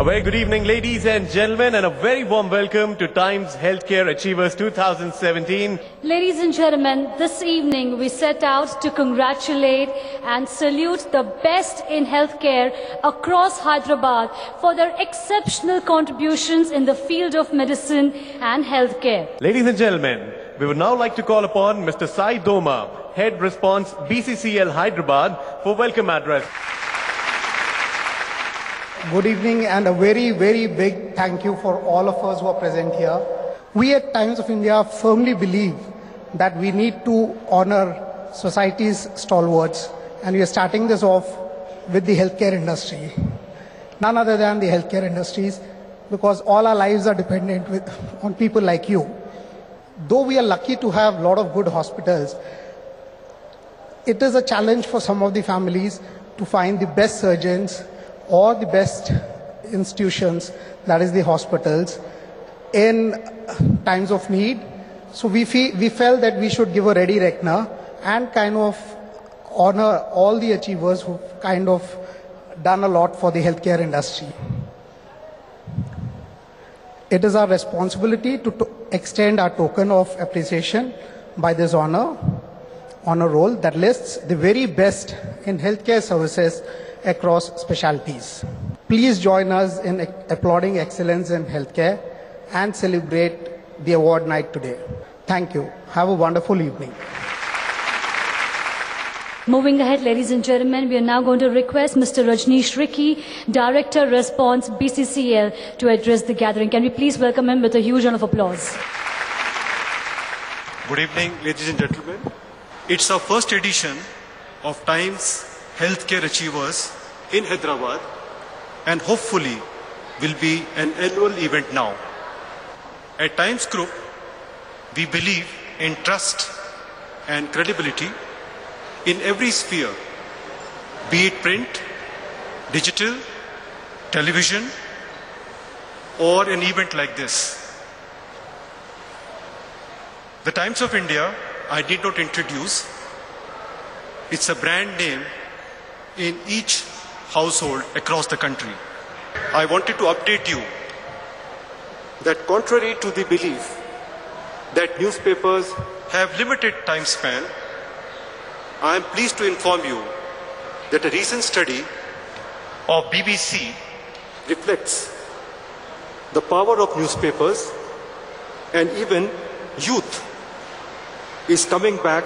A very good evening, ladies and gentlemen, and a very warm welcome to Times Healthcare Achievers 2017. Ladies and gentlemen, this evening we set out to congratulate and salute the best in healthcare across Hyderabad for their exceptional contributions in the field of medicine and healthcare. Ladies and gentlemen, we would now like to call upon Mr. Sai Doma, Head Response BCCL Hyderabad, for welcome address. Good evening and a very, very big thank you for all of us who are present here. We at Times of India firmly believe that we need to honor society's stalwarts, and we are starting this off with the healthcare industry. None other than the healthcare industries, because all our lives are dependent on people like you. Though we are lucky to have a lot of good hospitals, it is a challenge for some of the families to find the best surgeons or the best institutions, that is the hospitals, in times of need. So we felt that we should give a ready reckoner and kind of honor all the achievers who've kind of done a lot for the healthcare industry. It is our responsibility to extend our token of appreciation by this honor roll that lists the very best in healthcare services across specialties. Please join us in applauding excellence in healthcare and celebrate the award night today. Thank you. Have a wonderful evening. Moving ahead, ladies and gentlemen, we are now going to request Mr. Rajneesh Ricky, Director Response BCCL, to address the gathering. Can we please welcome him with a huge round of applause? Good evening, ladies and gentlemen. It's our first edition of Times Healthcare Achievers in Hyderabad, and hopefully will be an annual event now. At Times Group, we believe in trust and credibility in every sphere, be it print, digital, television, or an event like this. The Times of India, I did not introduce. It's a brand name in each household across the country. I wanted to update you that contrary to the belief that newspapers have limited time span, I am pleased to inform you that a recent study of BBC reflects the power of newspapers, and even youth is coming back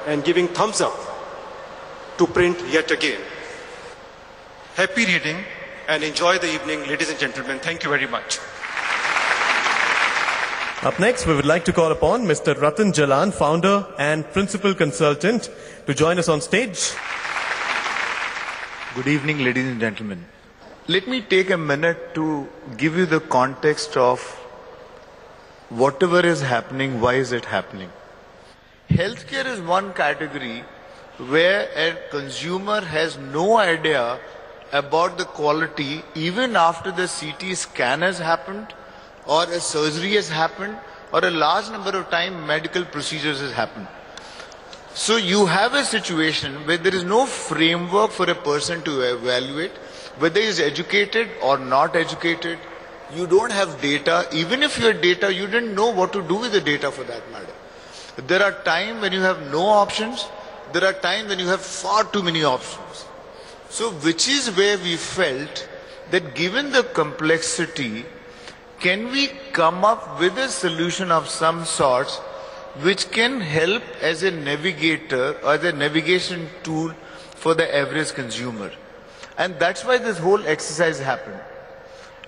and giving thumbs up to print yet again. Happy reading and enjoy the evening, ladies and gentlemen. Thank you very much. Up next, we would like to call upon Mr. Ratan Jalan, Founder and Principal Consultant, to join us on stage. Good evening, ladies and gentlemen. Let me take a minute to give you the context of whatever is happening, why is it happening. Healthcare is one category where a consumer has no idea about the quality even after the CT scan has happened, or a surgery has happened, or a large number of time medical procedures has happened. So you have a situation where there is no framework for a person to evaluate whether he is educated or not educated. You don't have data. Even if you had data, you didn't know what to do with the data for that matter. There are times when you have no options. There are times when you have far too many options. So which is where we felt that given the complexity, can we come up with a solution of some sorts which can help as a navigator or as a navigation tool for the average consumer? And that's why this whole exercise happened.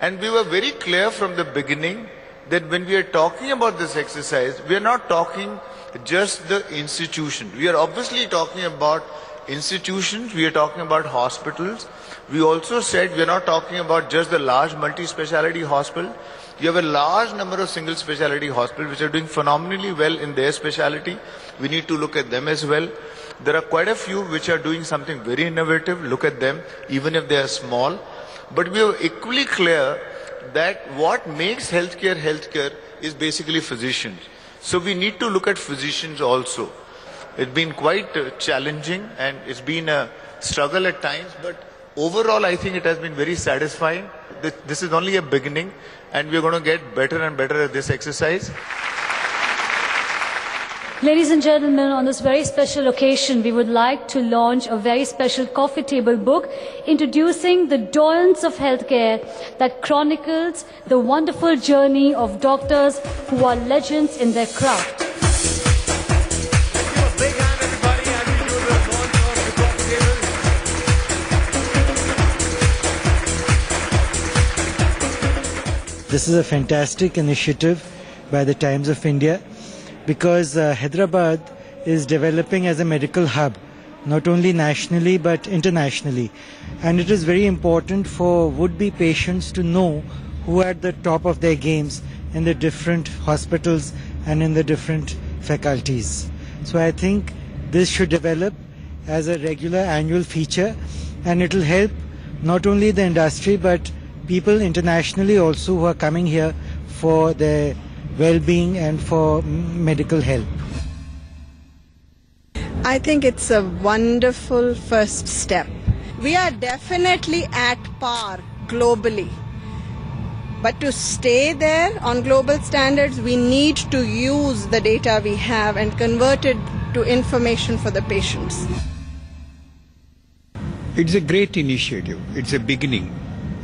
And we were very clear from the beginning that when we are talking about this exercise, we are not talking just the institution. We are obviously talking about institutions, we are talking about hospitals. We also said we are not talking about just the large multi-speciality hospital. You have a large number of single speciality hospitals which are doing phenomenally well in their speciality. We need to look at them as well. There are quite a few which are doing something very innovative. Look at them, even if they are small. But we are equally clear that what makes healthcare healthcare is basically physicians. So we need to look at physicians also. It's been quite challenging and it's been a struggle at times, but Overall, I think it has been very satisfying. This is only a beginning, and we're going to get better and better at this exercise. Ladies and gentlemen, on this very special occasion, we would like to launch a very special coffee table book introducing the doyens of healthcare that chronicles the wonderful journey of doctors who are legends in their craft. Give a big hand, everybody, as we do the launch of the coffee table. This is a fantastic initiative by the Times of India, because Hyderabad is developing as a medical hub, not only nationally but internationally. And it is very important for would-be patients to know who are at the top of their games in the different hospitals and in the different faculties. So I think this should develop as a regular annual feature, and it will help not only the industry but people internationally also who are coming here for their well-being and for medical help. I think it's a wonderful first step. We are definitely at par globally. But to stay there on global standards, we need to use the data we have and convert it to information for the patients. It's a great initiative. It's a beginning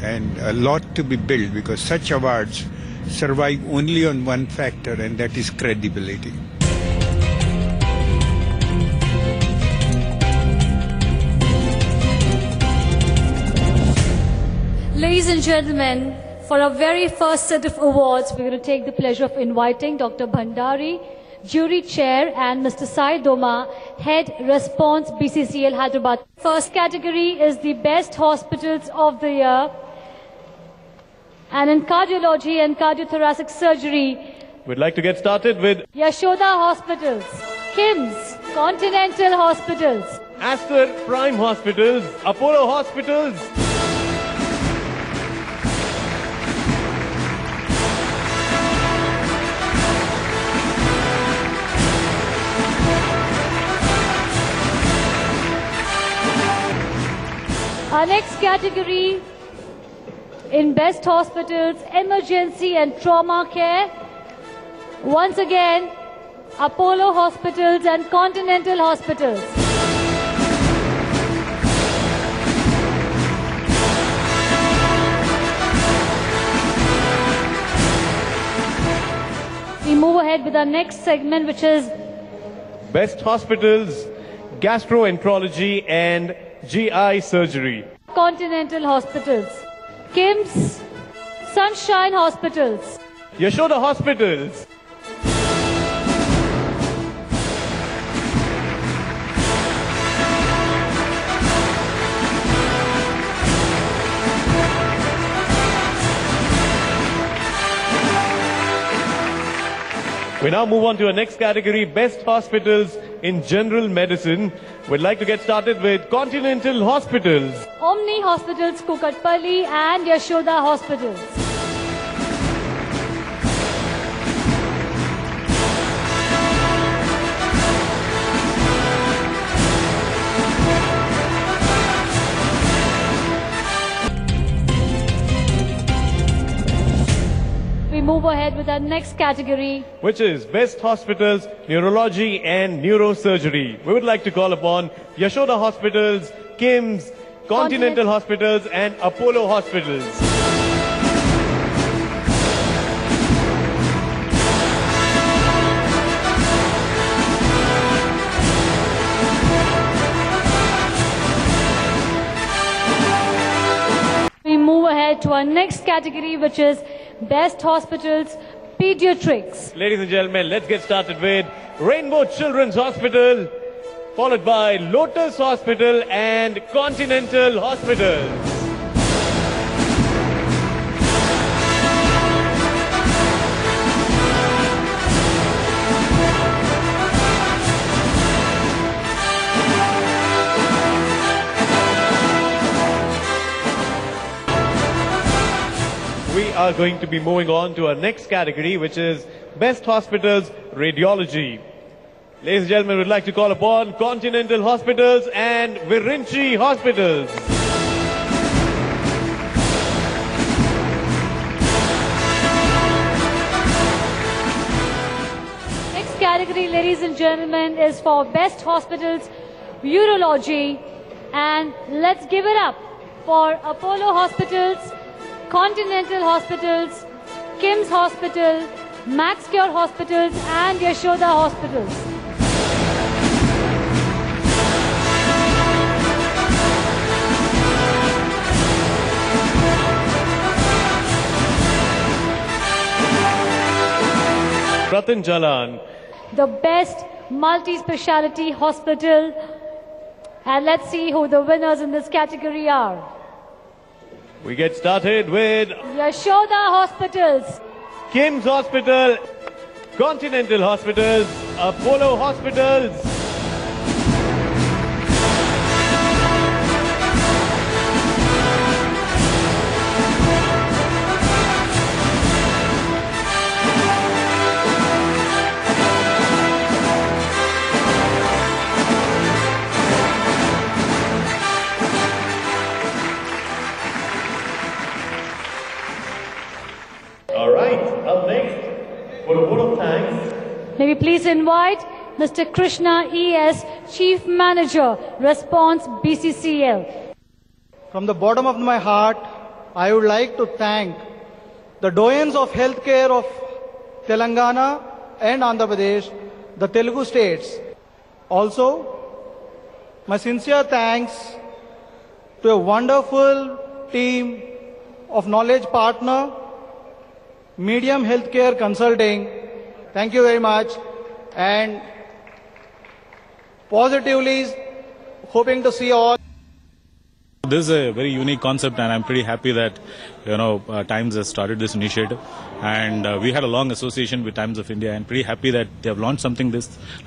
and a lot to be built, because such awards survive only on one factor, and that is credibility. Ladies and gentlemen, for our very first set of awards, we're going to take the pleasure of inviting Dr. Bhandari, Jury Chair, and Mr. Sai Doma, Head Response BCCL Hyderabad. First category is the Best Hospitals of the Year. And in cardiology and cardiothoracic surgery, We'd like to get started with Yashoda Hospitals, KIMS, Continental Hospitals, Aster Prime Hospitals, Apollo Hospitals, Our next category in Best Hospitals, Emergency and Trauma Care. Once again, Apollo Hospitals and Continental Hospitals. We move ahead with our next segment, which is Best Hospitals, Gastroenterology and GI Surgery. Continental Hospitals, KIMS, Sunshine Hospitals, Yashoda Hospitals, we now move on to our next category, Best Hospitals in General Medicine. We'd like to get started with Continental Hospitals. Omni Hospitals, Kukatpalli and Yashoda Hospitals. We move ahead with our next category, which is Best Hospitals, Neurology and Neurosurgery. We would like to call upon Yashoda Hospitals, KIMS, Continental Hospitals and Apollo Hospitals. we move ahead to our next category, which is Best Hospitals, Pediatrics. Ladies and gentlemen, let's get started with Rainbow Children's Hospital, followed by Lotus Hospital and Continental Hospitals. We are going to be moving on to our next category, which is Best Hospitals, Radiology. Ladies and gentlemen, we'd like to call upon Continental Hospitals and Virinchi Hospitals. ladies and gentlemen, is for Best Hospitals Urology. And let's give it up for Apollo Hospitals, Continental Hospitals, KIMS Hospital, MaxCure Hospitals and Yashoda Hospitals. Ratan Jalan. The best multi-speciality hospital. And let's see who the winners in this category are. We get started with Yashoda Hospitals, KIMS Hospital, Continental Hospitals, Apollo Hospitals. All right, up next, for a vote of thanks, may we please invite Mr. Krishna E.S., Chief Manager, Response BCCL. From the bottom of my heart, I would like to thank the doyens of healthcare of Telangana and Andhra Pradesh, the Telugu states. Also, my sincere thanks to a wonderful team of knowledge partner, Medium Healthcare Consulting. Thank you very much. And positively hoping to see all. This is a very unique concept and I'm pretty happy that Times has started this initiative, and we had a long association with Times of India and pretty happy that they have launched something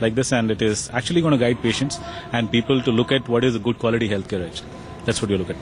like this, and it is actually going to guide patients and people to look at what is a good quality healthcare actually. That's what you look at.